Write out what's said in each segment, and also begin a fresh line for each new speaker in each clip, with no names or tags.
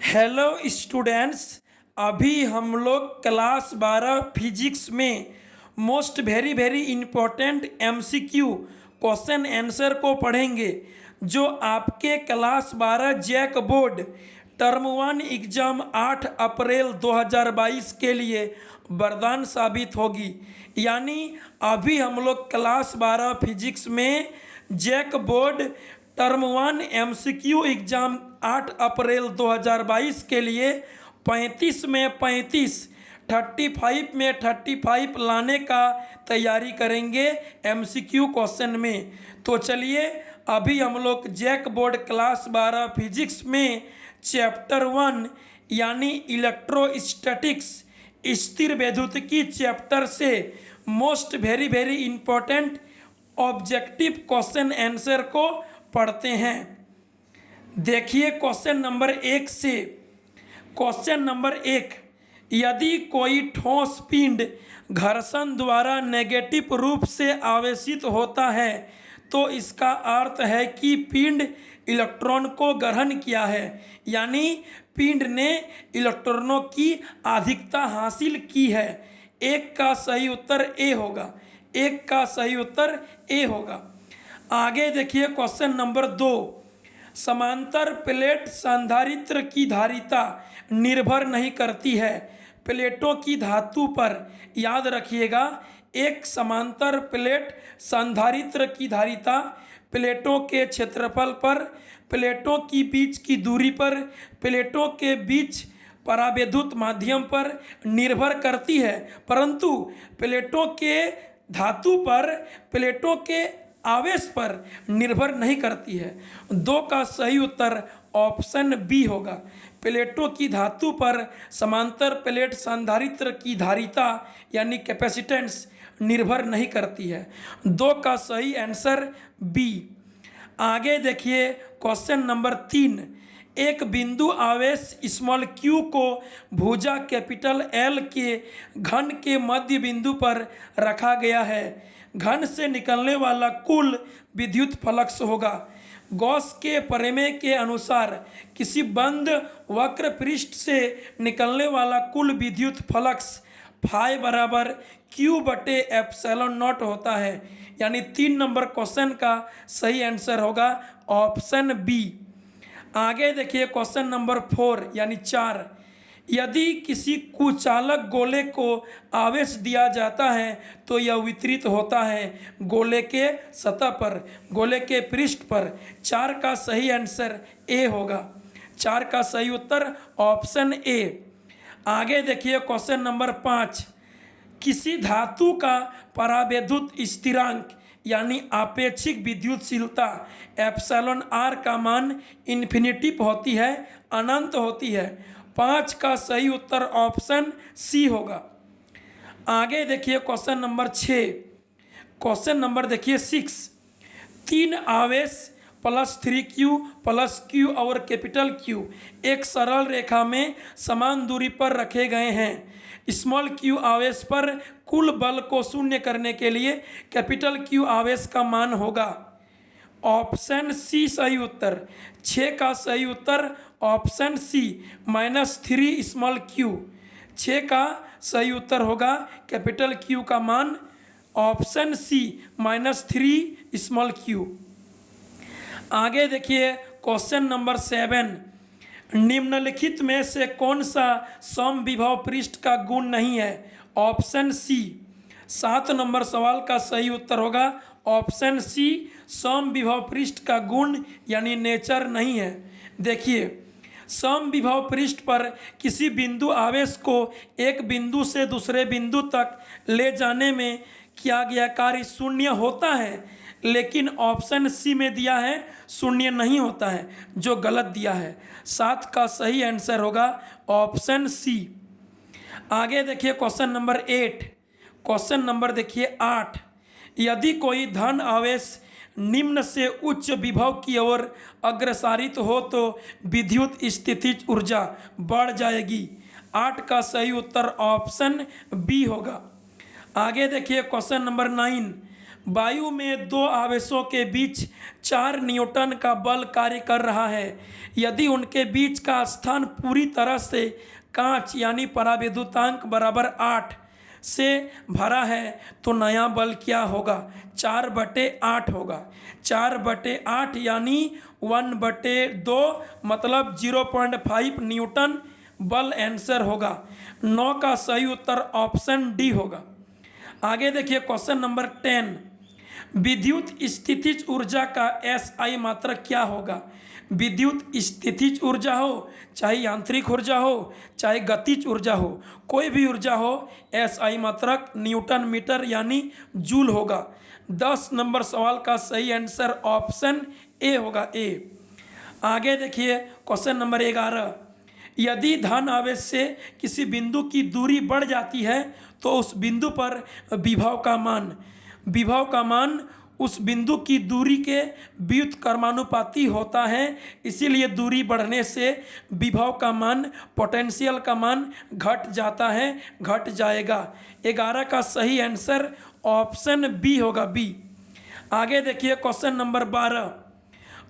Hello students. अभी हम लोग क्लास 12 फिजिक्स में most very very important MCQ question answer को पढ़ेंगे, जो आपके class 12 JAC board term 1 exam 8 April 2022 के लिए वरदान साबित होगी। यानी अभी हम लोग क्लास 12 फिजिक्स में JAC board term 1 MCQ exam 8 April 2022 के लिए 35 में 35, 35 में 35 लाने का तैयारी करेंगे एमसीक्यू क्वेश्चन में। तो चलिए अभी हम लोग जैक बोर्ड क्लास 12 फिजिक्स में चैप्टर 1 यानी इलेक्ट्रोस्टैटिक्स स्थिर वैद्युतिकी चैप्टर से most very very important objective question answer को पढ़ते हैं। देखिए क्वेश्चन नंबर 1 से। क्वेश्चन नंबर 1, यदि कोई ठोस पिंड घर्षण द्वारा नेगेटिव रूप से आवेशित होता है तो इसका अर्थ है कि पिंड इलेक्ट्रॉन को ग्रहण किया है, यानी पिंड ने इलेक्ट्रॉनों की अधिकता हासिल की है। एक का सही उत्तर ए होगा, एक का सही उत्तर ए होगा। आगे देखिए क्वेश्चन नंबर 2, समांतर प्लेट संधारित्र की धारिता निर्भर नहीं करती है प्लेटों की धातु पर। याद रखिएगा, एक समांतर प्लेट संधारित्र की धारिता प्लेटों के क्षेत्रफल पर, प्लेटों की बीच की दूरी पर, प्लेटों के बीच परावैद्युत माध्यम पर निर्भर करती है, परंतु प्लेटों के धातु पर, प्लेटों के आवेश पर निर्भर नहीं करती है। 2 का सही उत्तर ऑप्शन बी होगा। प्लेटों की धातु पर समांतर प्लेट संधारित्र की धारिता यानी कैपेसिटेंस निर्भर नहीं करती है। 2 का सही आंसर बी। आगे देखिए क्वेश्चन नंबर 3, एक बिंदु आवेश स्मॉल क्यू को भुजा कैपिटल एल के घन के मध्य बिंदु पर रखा गया है। घन से निकलने वाला कुल विद्युत फ्लक्स होगा। गॉस के प्रमेय के अनुसार किसी बंद वक्र पृष्ठ से निकलने वाला कुल विद्युत फ्लक्स फाई बराबर क्यू बटे एप्सिलॉन नॉट होता है। यानी 3 नंबर क्वेश्चन का सही आंसर होगा ऑप्शन बी। आगे देखिए क्वेश्चन नंबर 4 यानी 4, यदि किसी कुचालक गोले को आवेश दिया जाता है तो यह वितरित होता है गोले के सतह पर, गोले के पृष्ठ पर। 4 का सही आंसर ए होगा। 4 का सही उत्तर ऑप्शन ए। आगे देखिए क्वेश्चन नंबर 5, किसी धातु का परावैद्युत स्थिरांक यानी आपेक्षिक विद्युतशीलता एप्सिलॉन आर का मान इन्फिनिटी होती है, अनंत होती है। 5 का सही उत्तर ऑप्शन सी होगा। आगे देखिए क्वेश्चन नंबर 6। क्वेश्चन नंबर देखिए 6, 3 आवेश प्लस 3Q प्लस Q और कैपिटल Q एक सरल रेखा में समान दूरी पर रखे गए हैं। स्मॉल q आवेश पर कुल बल को शून्य करने के लिए कैपिटल Q आवेश का मान होगा। ऑप्शन सी सही उत्तर। 6 का सही उत्तर ऑप्शन सी -3 स्मॉल q। 6 का सही उत्तर होगा कैपिटल Q का मान ऑप्शन सी -3 स्मॉल q। आगे देखिए क्वेश्चन नंबर 7, निम्नलिखित में से कौन सा समविभव पृष्ठ का गुण नहीं है। Option C. 7 नंबर सवाल का सही उत्तर होगा ऑप्शन सी, समविभव पृष्ठ का गुण यानी नेचर नहीं है। देखिए समविभव पृष्ठ पर किसी बिंदु आवेश को एक बिंदु से दूसरे बिंदु तक ले जाने में किया गया कार्य शून्य होता है, लेकिन ऑप्शन सी में दिया है शून्य नहीं होता है, जो गलत दिया है। 7 का सही आंसर होगा ऑप्शन सी। आगे देखिए क्वेश्चन नंबर 8। क्वेश्चन नंबर देखिए 8, यदि कोई धन आवेश निम्न से उच्च विभव की ओर अग्रसारित हो तो विद्युत स्थितिज ऊर्जा बढ़ जाएगी। 8 का सही उत्तर ऑप्शन बी होगा। आगे देखिए क्वेश्चन नंबर 9, वायु में दो आवेशों के बीच 4 न्यूटन का बल कार्य कर रहा है। यदि उनके बीच का स्थान पूरी तरह से कांच यानी पराविद्युतांक बराबर 8 से भरा है तो नया बल क्या होगा? 4/8 होगा। 4/8 यानी 1/2 मतलब 0.5 न्यूटन बल आंसर होगा। 9 का सही उत्तर ऑप्शन डी होगा। आगे देखिए क्वेश्चन नंबर 10। विद्युत स्थितिज ऊर्जा का SI मात्रक क्या होगा? विद्युत स्थितिज ऊर्जा हो, चाहे यांत्रिक ऊर्जा हो, चाहे गतिज ऊर्जा हो, कोई भी ऊर्जा हो, SI मात्रक न्यूटन मीटर यानी जूल होगा। 10 नंबर सवाल का सही आंसर ऑप्शन ए होगा, ए। आगे देखिए क्वेश्चन नंबर 11। यदि धन आवेश से किसी बिंदु की दूरी बढ़ जाती है तो उस बिंदु पर विभव का मान उस बिंदु की दूरी के व्युत्क्रमानुपाती होता है। इसीलिए दूरी बढ़ने से विभव का मान, पोटेंशियल का मान घट जाता है, घट जाएगा। 11 का सही आंसर ऑप्शन बी होगा, बी। आगे देखिए क्वेश्चन नंबर 12।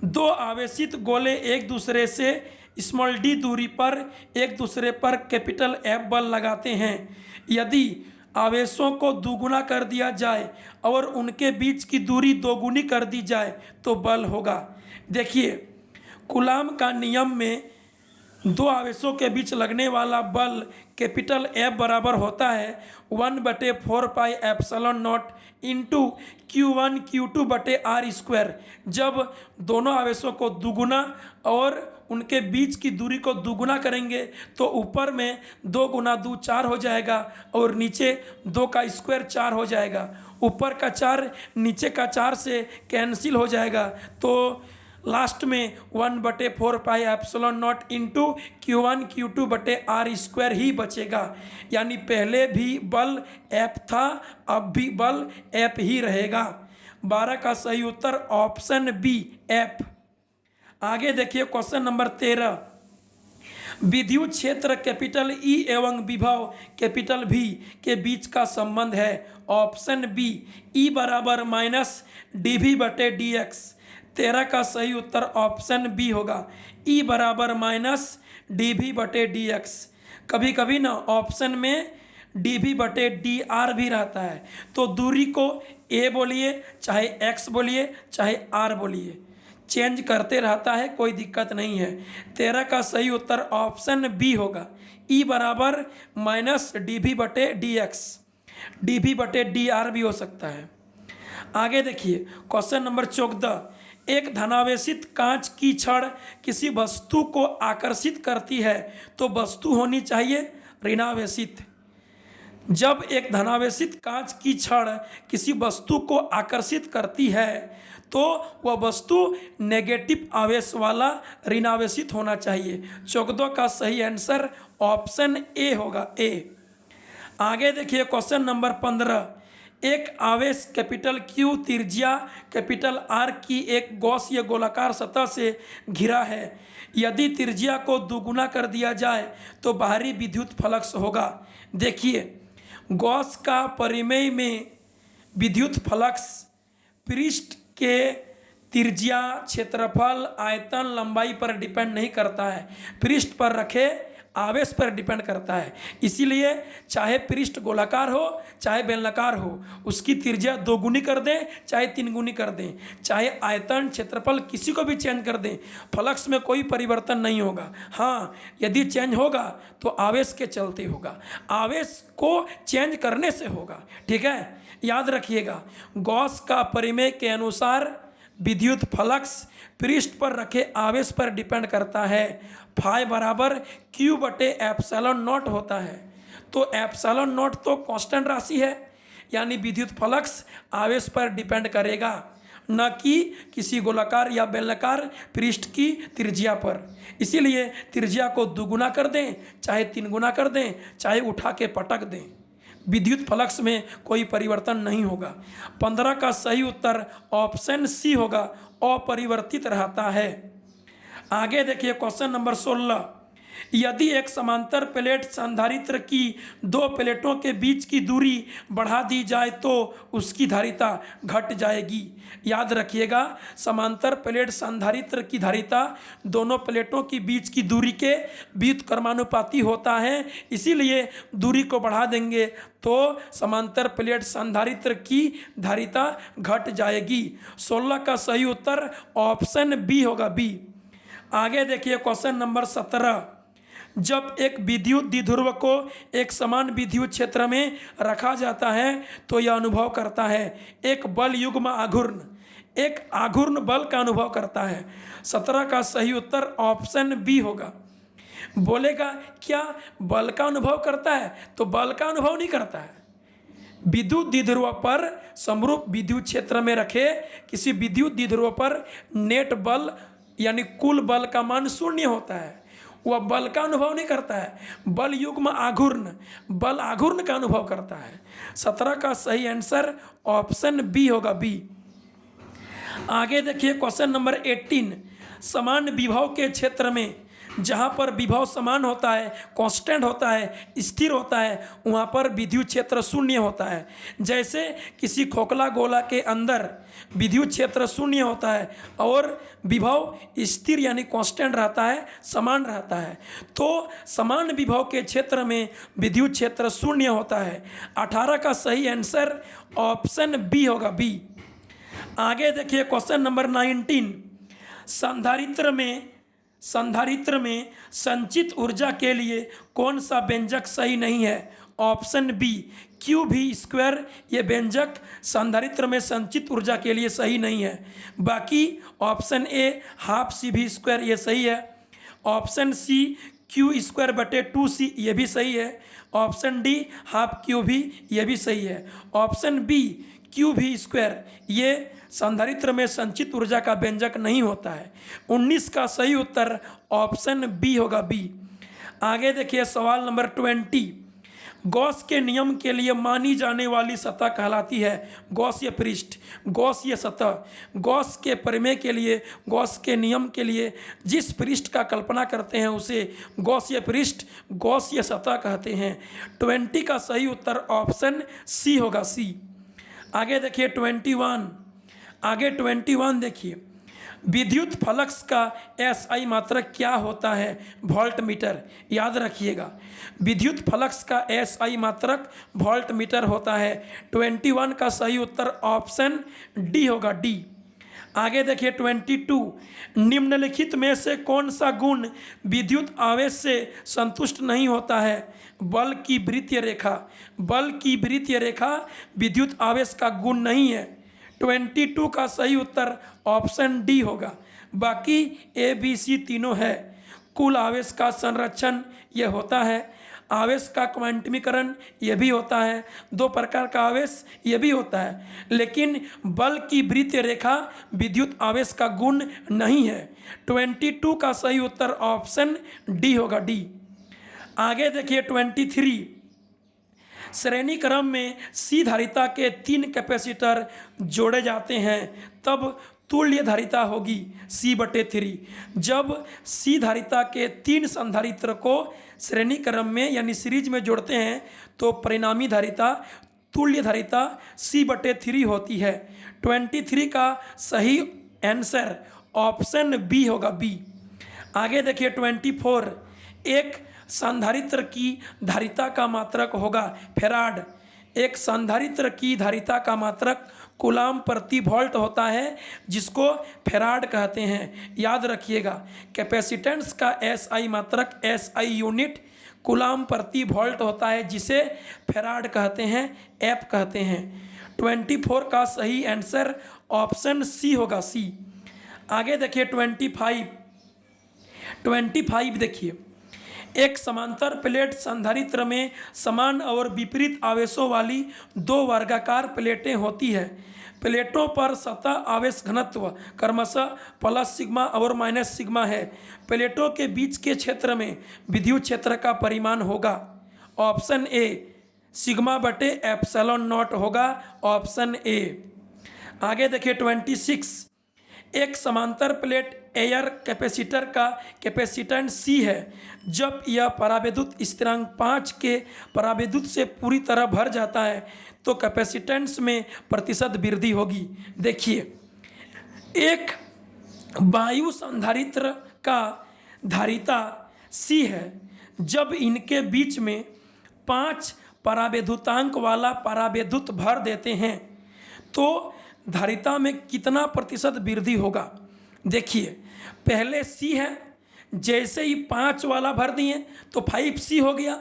दो आवेशित गोले एक दूसरे से स्मॉल डी दूरी पर एक दूसरे पर कैपिटल F बल लगाते हैं। यदि आवेशों को दुगुना कर दिया जाए और उनके बीच की दूरी दोगुनी कर दी जाए तो बल होगा। देखिए कूलाम का नियम में दो आवेशों के बीच लगने वाला बल कैपिटल F बराबर होता है 1/4 pi epsilon not into Q1 Q2/r²। जब दोनों आवेशों को दुगुना और उनके बीच की दूरी को दुगुना करेंगे तो ऊपर में 2 गुना 2 4 हो जाएगा और नीचे 2 का स्क्वायर 4 हो जाएगा। ऊपर का 4 नीचे का 4 से कैंसिल हो जाएगा तो लास्ट में 1/4 pi epsilon not into Q1 Q2/r² ही बचेगा। यानी पहले भी बल F था, अब भी बल F ही रहेगा। 12 का सही उत्तर ऑप्शन बी, F। आगे देखिए क्वेश्चन नंबर 13। विद्युत क्षेत्र कैपिटल E एवं विभव कैपिटल V के बीच का संबंध है। ऑप्शन बी, E बराबर -dV/dx। 13 का सही उत्तर ऑप्शन बी होगा, E बराबर -dV/dx। कभी कभी ना ऑप्शन में dV/dr भी रहता है, तो दूरी को A बोलिए, चाहे x बोलिए, चाहे r बोलिए, चेंज करते रहता है, कोई दिक्कत नहीं है। 13 का सही उत्तर ऑप्शन बी होगा, E बराबर -dV/dx। dV/dr भी हो सकता है। आगे देखिए क्वेश्चन नंबर 14। एक धनावेशित कांच की छड़ किसी वस्तु को आकर्षित करती है तो वस्तु होनी चाहिए ऋणावेशित। जब एक धनावेशित कांच की छड़ किसी वस्तु को आकर्षित करती है तो वह वस्तु नेगेटिव आवेश वाला ऋणावेशित होना चाहिए। 14 का सही आंसर ऑप्शन ए होगा, ए। आगे देखिए क्वेश्चन नंबर 15। एक आवेश कैपिटल Q त्रिज्या कैपिटल R की एक गॉसीय गोलाकार सतह से घिरा है। यदि त्रिज्या को दुगुना कर दिया जाए तो बाहरी विद्युत फ्लक्स होगा। देखिए गॉस का परिमेय में विद्युत फ्लक्स पृष्ठ के त्रिज्या, क्षेत्रफल, आयतन, लंबाई पर डिपेंड नहीं करता है, पृष्ठ पर रखे आवेश पर डिपेंड करता है। इसीलिए चाहे पृष्ठ गोलाकार हो चाहे बेलनाकार हो, उसकी त्रिज्या 2 गुनी कर दें चाहे 3 गुनी कर दें, चाहे आयतन, क्षेत्रफल किसी को भी चेंज कर दें, फ्लक्स में कोई परिवर्तन नहीं होगा। हाँ, यदि चेंज होगा तो आवेश के चलते होगा, आवेश को चेंज करने से होगा। ठीक है, याद रखिएगा गॉस का परिमेय के अनुसार विद्युत फ्लक्स पृष्ठ पर रखे आवेश पर डिपेंड करता है। फाई बराबर Q/ε0 होता है, तो ε0 तो कांस्टेंट राशि है, यानी विद्युत फ्लक्स आवेश पर डिपेंड करेगा, न कि किसी गोलाकार या बेलनाकार पृष्ठ की त्रिज्या पर। इसीलिए त्रिज्या को 2 गुना कर दें चाहे 3 गुना कर दें, चाहे उठा के पटक दें, विद्युत फ्लक्स में कोई परिवर्तन नहीं होगा। 15 का सही उत्तर ऑप्शन सी होगा, अपरिवर्तित रहता है। आगे देखिए क्वेश्चन नंबर 16। यदि एक समांतर प्लेट संधारित्र की दो प्लेटों के बीच की दूरी बढ़ा दी जाए तो उसकी धारिता घट जाएगी। याद रखिएगा, समांतर प्लेट संधारित्र की धारिता दोनों प्लेटों की बीच की दूरी के व्युत्क्रमानुपाती होता है, इसीलिए दूरी को बढ़ा देंगे तो समांतर प्लेट संधारित्र की धारिता घट जाएगी। 16 का सही उत्तर ऑप्शन बी होगा, बी। आगे देखिए क्वेश्चन नंबर 17। जब एक विद्युत द्विध्रुव को एक समान विद्युत क्षेत्र में रखा जाता है तो यह अनुभव करता है एक बल युग्म आघूर्ण, एक आघूर्ण बल का अनुभव करता है। 17 का सही उत्तर ऑप्शन बी होगा। बोलेगा क्या बल का अनुभव करता है, तो बल का अनुभव नहीं करता है। विद्युत द्विध्रुव पर समरूप विद्युत क्षेत्र में रखे किसी विद्युत द्विध्रुव पर नेट बल यानी कुल बल का मान शून्य होता है, वह बल का अनुभव नहीं करता है, बल युग्म आघूर्ण, बल आघूर्ण का अनुभव करता है। 17 का सही आंसर ऑप्शन बी होगा, बी। आगे देखिए क्वेश्चन नंबर 18। समान विभव के क्षेत्र में जहाँ पर विभव समान होता है, कांस्टेंट होता है, स्थिर होता है, वहाँ पर विद्युत क्षेत्र शून्य होता है। जैसे किसी खोखला गोला के अंदर विद्युत क्षेत्र शून्य होता है और विभव स्थिर यानी कांस्टेंट रहता है, समान रहता है, तो समान विभव के क्षेत्र में विद्युत क्षेत्र शून्य होता है। 18 का सही आंसर ऑप्शन बी होगा, बी। आगे देखिए क्वेश्चन नंबर 19। संधारित्र में संचित ऊर्जा के लिए कौन सा व्यंजक सही नहीं है? ऑप्शन बी क्यू भी स्क्वायर, ये व्यंजक संधारित्र में संचित ऊर्जा के लिए सही नहीं है। बाकी ऑप्शन ए हाफ सी भी स्क्वायर ये सही है। ऑप्शन सी क्यू स्क्वायर बटे 2c ये भी सही है। ऑप्शन डी हाफ क्यू भी ये भी सही है। ऑप्शन बी क्यू भी स्क्वायर ये संधारित्र में संचित ऊर्जा का व्यंजक नहीं होता है। 19 का सही उत्तर ऑप्शन बी होगा, बी। आगे देखिए सवाल नंबर 20। गॉस के नियम के लिए मानी जाने वाली सतह कहलाती है गॉसीय पृष्ठ, गॉसीय सतह। गॉस के प्रमेय के लिए, गॉस के नियम के लिए जिस पृष्ठ का कल्पना करते हैं उसे गॉसीय पृष्ठ, गॉसीय सतह कहते हैं। 20 का सही उत्तर ऑप्शन सी होगा, सी। आगे देखिए 21 देखिए। विद्युत फ्लक्स का एसआई मात्रक क्या होता है? Volt meter. याद रखिएगा, विद्युत फ्लक्स का एसआई मात्रक वोल्ट मीटर होता है। 21 का सही उत्तर ऑप्शन डी होगा, डी। आगे देखिए 22। निम्नलिखित में से कौन सा गुण विद्युत आवेश से संतुष्ट नहीं होता है? बल की वृत्तीय रेखा। बल की वृत्तीय रेखा विद्युत आवेश का गुण नहीं है। 22 का सही उत्तर ऑप्शन डी होगा। बाकी ए बी सी तीनों है। कुल आवेश का संरक्षण यह होता है, आवेश का क्वांटमीकरण यह भी होता है, दो प्रकार का आवेश यह भी होता है, लेकिन बल की वृत्तीय रेखा विद्युत आवेश का गुण नहीं है। 22 का सही उत्तर ऑप्शन डी होगा, डी। आगे देखिए 23। श्रेणी क्रम में सी धारिता के 3 कैपेसिटर जोड़े जाते हैं तब तुल्य धारिता होगी C/3। जब सी धारिता के 3 संधारित्र को श्रेणी क्रम में यानी सीरीज में जोड़ते हैं तो परिणामी धारिता तुल्य धारिता C/3 होती है। 23 का सही आंसर ऑप्शन बी होगा, बी। आगे देखिए 24। एक संधारित्र की धारिता का मात्रक होगा फैराड। एक संधारित्र की धारिता का मात्रक कूलाम प्रति वोल्ट होता है, जिसको फैराड कहते हैं। याद रखिएगा, कैपेसिटेंस का एसआई मात्रक एसआई यूनिट कूलाम प्रति वोल्ट होता है, जिसे फैराड कहते हैं, एफ कहते हैं। 24 का सही आंसर ऑप्शन सी होगा, सी। आगे देखिए 25 देखिए। एक समांतर प्लेट संधारित्र में समान और विपरीत आवेशों वाली 2 वर्गाकार प्लेटें होती है। प्लेटों पर सतह आवेश घनत्व क्रमशः प्लस सिग्मा और माइनस सिग्मा है। प्लेटों के बीच के क्षेत्र में विद्युत क्षेत्र का परिमाण होगा। ऑप्शन ए सिग्मा बटे एप्सिलॉन नॉट होगा, ऑप्शन ए। आगे देखिए 26। एक समांतर प्लेट एयर कैपेसिटर का कैपेसिटेंस C है। जब यह परावैद्युत स्थिरांक 5 के परावैद्युत से पूरी तरह भर जाता है तो कैपेसिटेंस में प्रतिशत वृद्धि होगी। देखिए, एक वायु संधारित्र का धारिता C है। जब इनके बीच में 5 परावैद्युतांक वाला परावैद्युत भर देते हैं तो धारिता में कितना प्रतिशत वृद्धि होगा। देखिए, पहले C है, जैसे ही 5 वाला भर दिए तो 5C हो गया।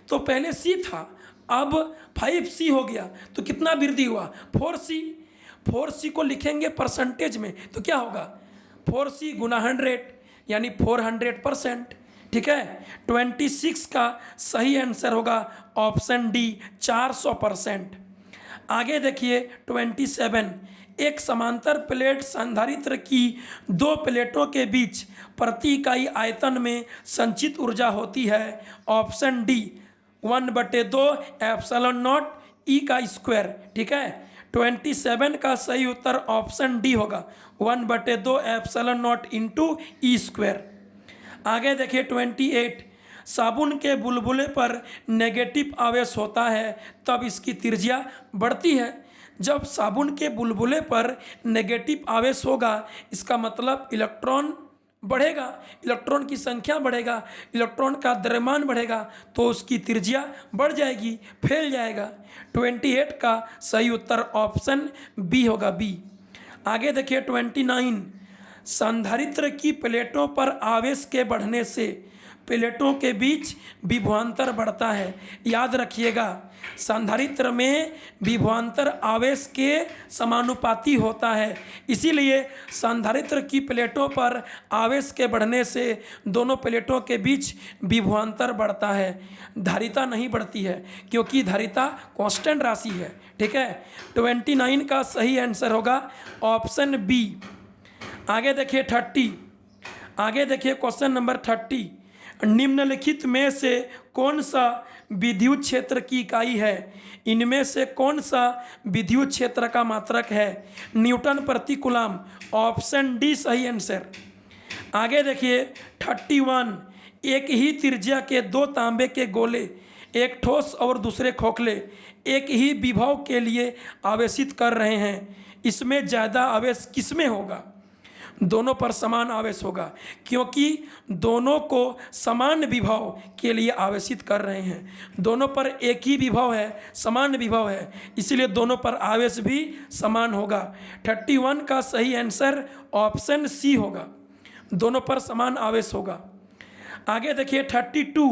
तो पहले C था, अब 5C हो गया, तो कितना वृद्धि हुआ 4C। 4C को लिखेंगे परसेंटेज में तो क्या होगा 4C गुना 100 यानी 400%। ठीक है, 26 का सही आंसर होगा ऑप्शन डी 400%। आगे देखिए 27, एक समांतर प्लेट संधारित्र की 2 प्लेटों के बीच प्रति इकाई आयतन में संचित ऊर्जा होती है। ऑप्शन डी 1/2 एप्सिलॉन नॉट ई का स्क्वायर। ठीक है, 27 का सही उत्तर ऑप्शन डी होगा 1/2 epsilon not into E square. आगे देखिए 28, साबुन के बुलबुले पर नेगेटिव आवेश होता है तब इसकी त्रिज्या बढ़ती है। जब साबुन के बुलबुले पर नेगेटिव आवेश होगा इसका मतलब इलेक्ट्रॉन बढ़ेगा, इलेक्ट्रॉन की संख्या बढ़ेगा, इलेक्ट्रॉन का द्रव्यमान बढ़ेगा तो उसकी त्रिज्या बढ़ जाएगी, फैल जाएगा। 28 का सही उत्तर ऑप्शन बी होगा, बी। आगे देखिए 29, संधारित्र की प्लेटों पर आवेश के बढ़ने से प्लेटों के बीच विभवांतर बढ़ता है। याद रखिएगा, संधारित्र में विभवांतर आवेश के समानुपाती होता है, इसीलिए संधारित्र की प्लेटों पर आवेश के बढ़ने से दोनों प्लेटों के बीच विभवांतर बढ़ता है, धारिता नहीं बढ़ती है क्योंकि धारिता कांस्टेंट राशि है। ठीक है, 29 का सही आंसर होगा ऑप्शन बी। आगे देखिए 30, आगे देखिए क्वेश्चन नंबर 30, निम्नलिखित में से कौन सा विद्युत क्षेत्र की इकाई है। इनमें से कौन सा विद्युत क्षेत्र का मात्रक है। न्यूटन प्रति कूलम। ऑप्शन डी सही आंसर। आगे देखिए 31, एक ही त्रिज्या के 2 तांबे के गोले, एक ठोस और दूसरे खोखले, एक ही विभव के लिए आवेशित कर रहे हैं। इसमें ज़्यादा आवेश किसमें होगा। दोनों पर समान आवेश होगा क्योंकि दोनों को समान विभव के लिए आवेशित कर रहे हैं। दोनों पर एक ही विभव है, समान विभव है, इसलिए दोनों पर आवेश भी समान होगा। 31 का सही आंसर ऑप्शन सी होगा, दोनों पर समान आवेश होगा। आगे देखिए 32,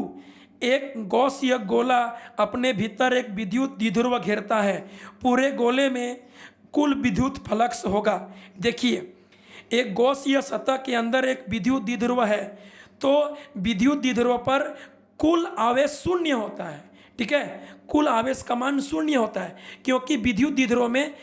एक गॉसीय गोला अपने भीतर एक विद्युत द्विध्रुव घेरता है। पूरे गोले में कुल विद्युत फ्लक्स होगा। देखिए, एक गॉसीय सतह के अंदर एक विद्युत द्विध्रुव है तो विद्युत द्विध्रुव पर कुल आवेश शून्य होता है। ठीक है, कुल आवेश का मान शून्य होता है क्योंकि विद्युत द्विध्रुव में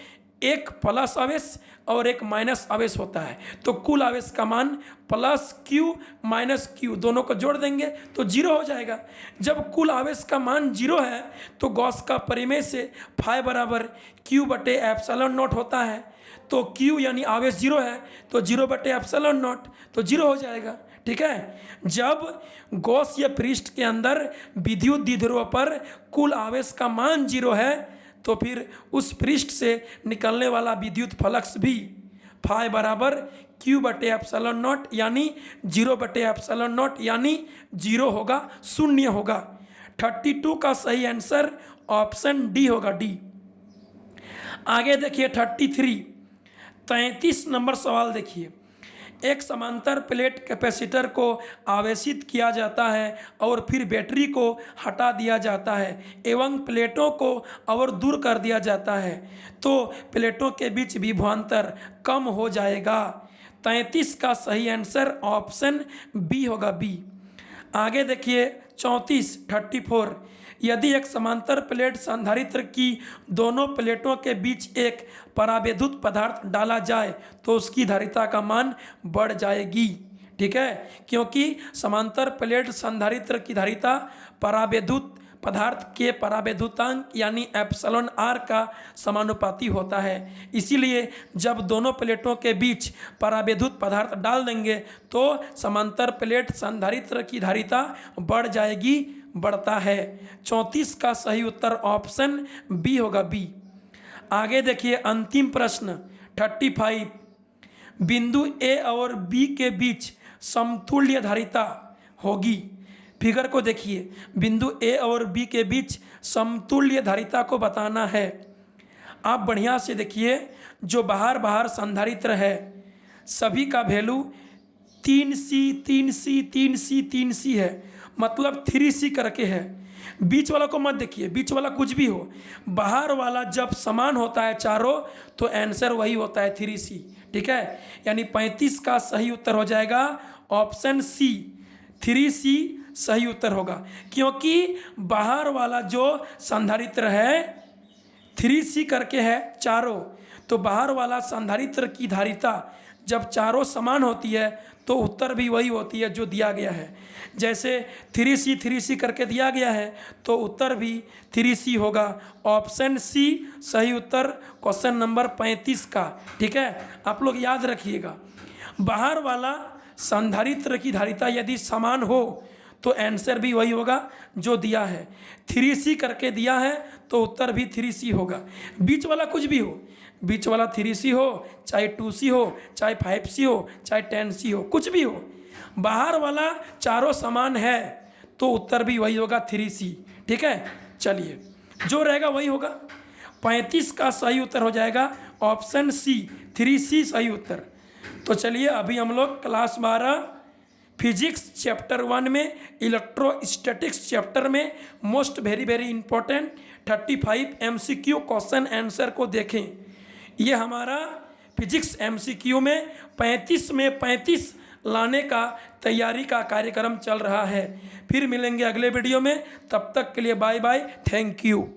एक प्लस आवेश और एक माइनस आवेश होता है, तो कुल आवेश का मान प्लस क्यू माइनस क्यू दोनों को जोड़ देंगे तो 0 हो जाएगा। जब कुल आवेश का मान 0 है तो गॉस का परिमेय से फाई बराबर Q/ε0 होता है। तो Q यानी आवेश 0 है तो 0/ε0 तो 0 हो जाएगा। ठीक है, जब गॉसीय पृष्ठ के अंदर विद्युत द्विध्रुव पर कुल आवेश का मान 0 है तो फिर उस पृष्ठ से निकलने वाला विद्युत फ्लक्स भी फाई बराबर Q/ε0 यानी 0/ε0 यानी 0 होगा, शून्य होगा। 32 का सही आंसर ऑप्शन डी होगा, डी। आगे देखिए 33 नंबर सवाल देखिए, एक समांतर प्लेट कैपेसिटर को आवेशित किया जाता है और फिर बैटरी को हटा दिया जाता है एवं प्लेटों को और दूर कर दिया जाता है तो प्लेटों के बीच विभवांतर कम हो जाएगा। 33 का सही आंसर ऑप्शन बी होगा, बी। आगे देखिए 34, यदि एक समांतर प्लेट संधारित्र की दोनों प्लेटों के बीच एक परावैद्युत पदार्थ डाला जाए तो उसकी धारिता का मान बढ़ जाएगी। ठीक है, क्योंकि समांतर प्लेट संधारित्र की धारिता परावैद्युत पदार्थ के परावैद्युतांक यानी एप्सिलॉन आर का समानुपाती होता है। इसीलिए जब दोनों प्लेटों के बीच परावैद्युत पदार्थ डाल देंगे तो समांतर प्लेट संधारित्र की धारिता बढ़ जाएगी, बढ़ता है। 34 का सही उत्तर ऑप्शन बी होगा, बी। आगे देखिए अंतिम प्रश्न 35, बिंदु ए और बी के बीच समतुल्य धारिता होगी। फिगर को देखिए, बिंदु ए और बी के बीच समतुल्य धारिता को बताना है। आप बढ़िया से देखिए, जो बाहर संधारित्र है सभी का value 3C 3C 3C 3C है, मतलब 3C करके है। बीच वाला को मत देखिए, बीच वाला कुछ भी हो, बाहर वाला जब समान होता है चारों तो आंसर वही होता है 3C। ठीक है, यानी 35 का सही उत्तर हो जाएगा ऑप्शन सी, 3C सही उत्तर होगा। क्योंकि बाहर वाला जो संधारित्र है 3C करके है चारों, तो बाहर वाला संधारित्र की धारिता जब चारों समान होती है तो उत्तर भी वही होती है जो दिया गया है। जैसे 3C करके दिया गया है तो उत्तर भी 3C होगा। ऑप्शन सी सही उत्तर क्वेश्चन नंबर 35 का। ठीक है, आप लोग याद रखिएगा, बाहर वाला संधारित्र की धारिता यदि समान हो तो आंसर भी वही होगा जो दिया है। 3C करके दिया है तो उत्तर भी 3C होगा। बीच वाला कुछ भी हो, बीच वाला 3C हो, चाहे 2C हो, चाहे 5C हो, चाहे 10C हो, कुछ भी हो, बाहर वाला चारों समान है तो उत्तर भी वही होगा 3C। ठीक है, चलिए जो रहेगा वही होगा। 35 का सही उत्तर हो जाएगा ऑप्शन सी, 3C सही उत्तर। तो चलिए अभी हम लोग क्लास 12 फिजिक्स चैप्टर 1 में इलेक्ट्रोस्टैटिक्स चैप्टर में most very important 35 MCQ question answer को देखें। ये हमारा फिजिक्स MCQ में 35 लाने का तैयारी का कार्यक्रम चल रहा है। फिर मिलेंगे अगले वीडियो में, तब तक के लिए बाय बाय, थैंक यू।